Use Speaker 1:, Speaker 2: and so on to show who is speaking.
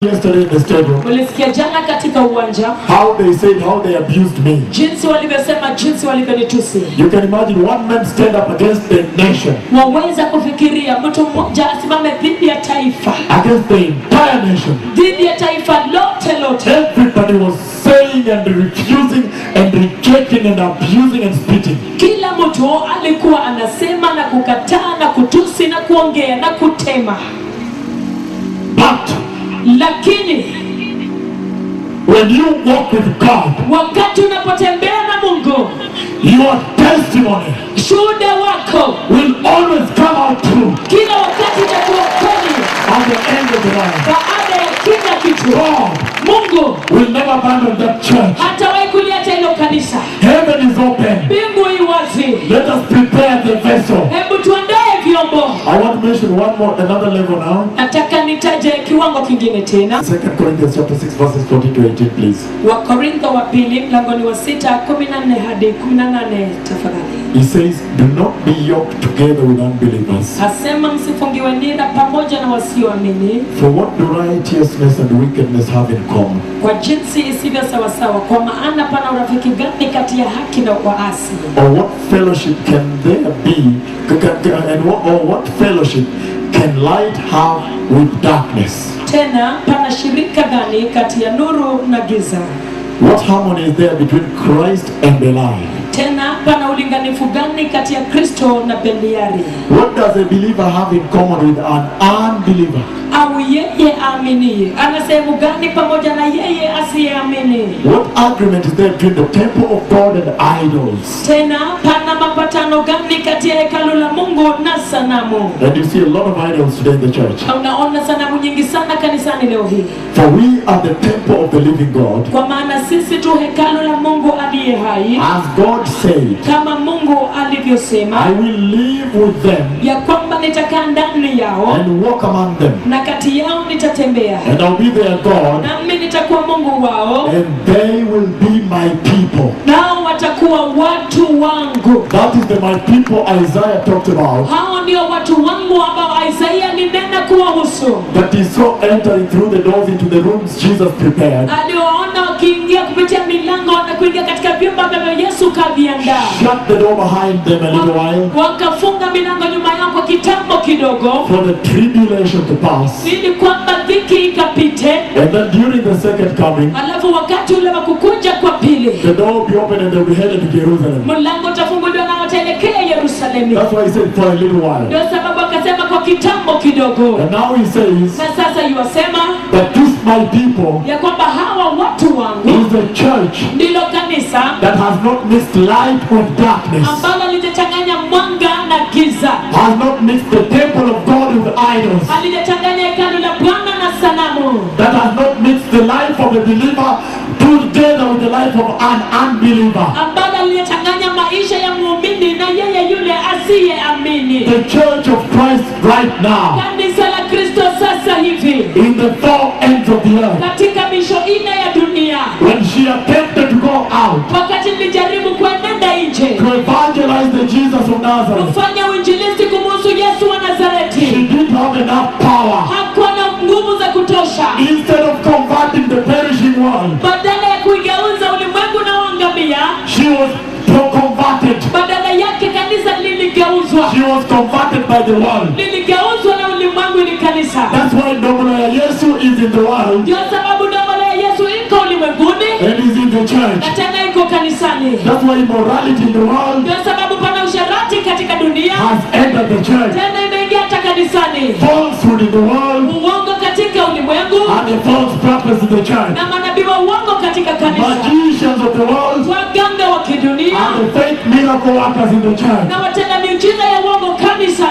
Speaker 1: Yesterday in the stadium,
Speaker 2: ulisikia jana katika uwanja
Speaker 1: how they said how they abused me.
Speaker 2: jinsi walivyosema jinsi walivyonitusi.
Speaker 1: You can imagine one man stand up against the nation,
Speaker 2: Waweza kufikiria mtu mmoja asimame dhidi ya taifa,
Speaker 1: against the entire nation.
Speaker 2: dhidi ya taifa lote.
Speaker 1: Everybody was saying and refusing and rejecting and abusing and spitting.
Speaker 2: Kila mtu alikuwa anasema na kukataa na kutusi na kuongea na kutema.
Speaker 1: But
Speaker 2: Lakini
Speaker 1: when you walk with God,
Speaker 2: wakati unapotembea na Mungu,
Speaker 1: your testimony
Speaker 2: shuhuda wako
Speaker 1: will always come out true
Speaker 2: kila wakati itakuwa kweli.
Speaker 1: at the end of the line.
Speaker 2: Baada ya kila kitu,
Speaker 1: God
Speaker 2: Mungu
Speaker 1: will never abandon that church.
Speaker 2: hatawahi kuliacha hilo kanisa.
Speaker 1: Heaven is open.
Speaker 2: Mbingu i wazi.
Speaker 1: Let us prepare the vessel.
Speaker 2: Hebu tuandae vyombo.
Speaker 1: I want to mention another level now.
Speaker 2: Nataka nitaje kiwango kingine tena.
Speaker 1: 2 Corinthians chapter 6 verses 14 to 18, please.
Speaker 2: Wakorintho wa pili mlangoni wa 6:14 hadi 18 tafadhali.
Speaker 1: He says, do not be yoked together with unbelievers.
Speaker 2: Asema msifungiwe nira pamoja na wasioamini.
Speaker 1: For what do righteousness and wickedness have in common?
Speaker 2: Kwa jinsi isivyo sawasawa, kwa maana pana urafiki gani kati ya haki na waasi?
Speaker 1: Or what fellowship can there be, or what fellowship can light have with darkness?
Speaker 2: Tena pana shirika gani kati ya nuru na giza?
Speaker 1: What harmony is there between Christ and Belial?
Speaker 2: Tena pana ulinganifu gani kati ya Kristo na Beliari?
Speaker 1: What does a believer have in common with an unbeliever?
Speaker 2: Au yeye aaminiye ana sehemu gani pamoja na yeye asiyeamini?
Speaker 1: What agreement is there between the temple of God and idols?
Speaker 2: Tena pana mapatano gani kati ya hekalu la Mungu na sanamu?
Speaker 1: And you see a lot of idols today in the church.
Speaker 2: Unaona sanamu nyingi sana kanisani leo hii.
Speaker 1: For we are the temple of the living God.
Speaker 2: Kwa maana sisi tu hekalu la Mungu aliye hai.
Speaker 1: As God said,
Speaker 2: Kama Mungu alivyosema,
Speaker 1: I will live with them
Speaker 2: ya kwamba nitakaa ndani yao
Speaker 1: and walk among them.
Speaker 2: na kati yao nitatembea,
Speaker 1: And I'll be their God,
Speaker 2: nami nitakuwa Mungu wao,
Speaker 1: and they will be my people.
Speaker 2: nao watakuwa watu wangu.
Speaker 1: That is the my people Isaiah talked about.
Speaker 2: Hao ndio watu wangu ambao Isaiah alinena kuwahusu.
Speaker 1: That he saw entering through the doors into the rooms Jesus prepared.
Speaker 2: Aliwaona wakiingia kupitia milango na kuingia katika vyumba ambavyo Yesu kaviandaa.
Speaker 1: Shut the door behind them a little while
Speaker 2: Wakafunga milango nyuma yao kwa kitambo kidogo,
Speaker 1: for the tribulation to pass.
Speaker 2: ili kwamba dhiki ikapite.
Speaker 1: And then during the second coming,
Speaker 2: Alafu wakati ule wa kukuja kwa pili,
Speaker 1: the door will be open and they'll be headed to Jerusalem.
Speaker 2: mlango utafunguliwa na wataelekea Yerusalemu.
Speaker 1: That's why he said for a little while.
Speaker 2: Ndio sababu akasema kwa kitambo kidogo.
Speaker 1: And now he says
Speaker 2: Na sasa yuwasema
Speaker 1: that this my people
Speaker 2: ya kwamba hawa watu wangu
Speaker 1: is the church
Speaker 2: ndilo kanisa
Speaker 1: that has not mixed light with darkness,
Speaker 2: ambalo litachanganya mwanga na giza,
Speaker 1: has not mixed the temple of God with idols,
Speaker 2: alijachanganya hekalu la Bwana na sanamu,
Speaker 1: that has not mixed the life of a believer together with the life of an unbeliever.
Speaker 2: ambalo lichanganya maisha ya muumini na yeye yule asiyeamini.
Speaker 1: The church of Christ right now,
Speaker 2: Kanisa la Kristo sasa hivi
Speaker 1: in the four ends of the earth,
Speaker 2: katika misho ine ya dunia,
Speaker 1: when she attempted to go out
Speaker 2: wakati nilijaribu kuenenda nje
Speaker 1: to evangelize the Jesus of Nazareth,
Speaker 2: kufanya uinjilisti kumuhusu Yesu wa
Speaker 1: she
Speaker 2: Nazareti,
Speaker 1: didn't have enough power.
Speaker 2: hakuwa na nguvu za kutosha.
Speaker 1: Instead of converting the perishing world,
Speaker 2: Badala ya kuigeuza ulimwengu na uangamia,
Speaker 1: she was converted.
Speaker 2: badala yake kanisa liligeuzwa,
Speaker 1: She was converted by the world.
Speaker 2: liligeuzwa na ulimwengu ili kanisa.
Speaker 1: That's why Ndombolo ya Yesu is in the world
Speaker 2: Ndio sababu ndombolo ya Yesu iko ulimwenguni
Speaker 1: and is in the
Speaker 2: na
Speaker 1: church.
Speaker 2: tena iko kanisani.
Speaker 1: That's why immorality in the world
Speaker 2: Ndio sababu pana usharati katika dunia,
Speaker 1: has entered the church.
Speaker 2: tena imeingia hata kanisani.
Speaker 1: Falsehood in the world
Speaker 2: Uongo katika ulimwengu
Speaker 1: and a false purpose in the church.
Speaker 2: na manabii wa uongo katika kanisa,
Speaker 1: Magicians of the world
Speaker 2: waganga wa kidunia
Speaker 1: and the fake miracle workers in the church.
Speaker 2: na watenda miujiza ya uongo kanisa.